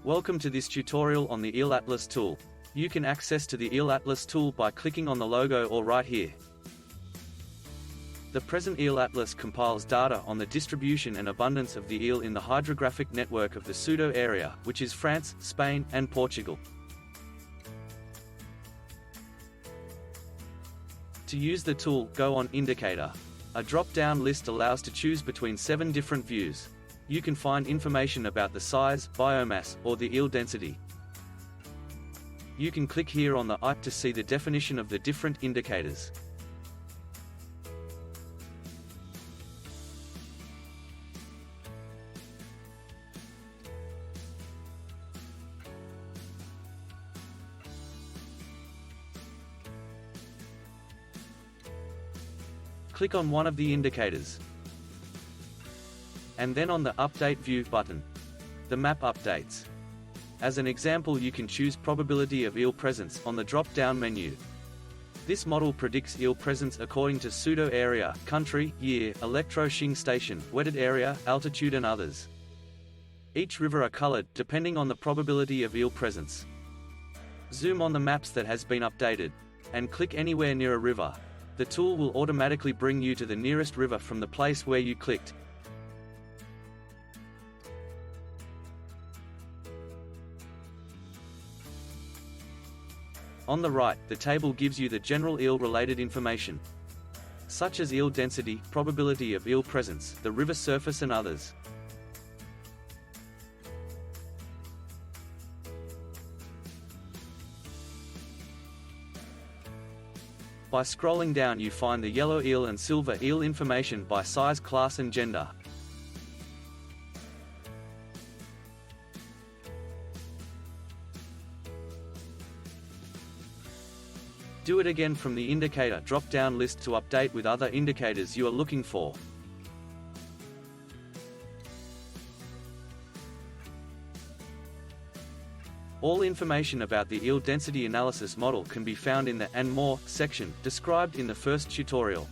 Welcome to this tutorial on the Eel Atlas tool. You can access to the Eel Atlas tool by clicking on the logo or right here. The present Eel Atlas compiles data on the distribution and abundance of the eel in the hydrographic network of the Sudoang area, which is France, Spain, and Portugal. To use the tool, go on Indicator. A drop-down list allows to choose between 7 different views. You can find information about the size, biomass, or the eel density. You can click here on the eye to see the definition of the different indicators. Click on one of the indicators, and then on the Update View button. The map updates. As an example, you can choose probability of eel presence on the drop-down menu. This model predicts eel presence according to Sudoang area, country, year, electro-shing station, wetted area, altitude and others. Each river are colored depending on the probability of eel presence. Zoom on the maps that has been updated, and click anywhere near a river. The tool will automatically bring you to the nearest river from the place where you clicked. On the right, the table gives you the general eel-related information, such as eel density, probability of eel presence, the river surface and others. By scrolling down you find the yellow eel and silver eel information by size, class and gender. Do it again from the indicator drop-down list to update with other indicators you are looking for. All information about the eel density analysis model can be found in the And More section, described in the first tutorial.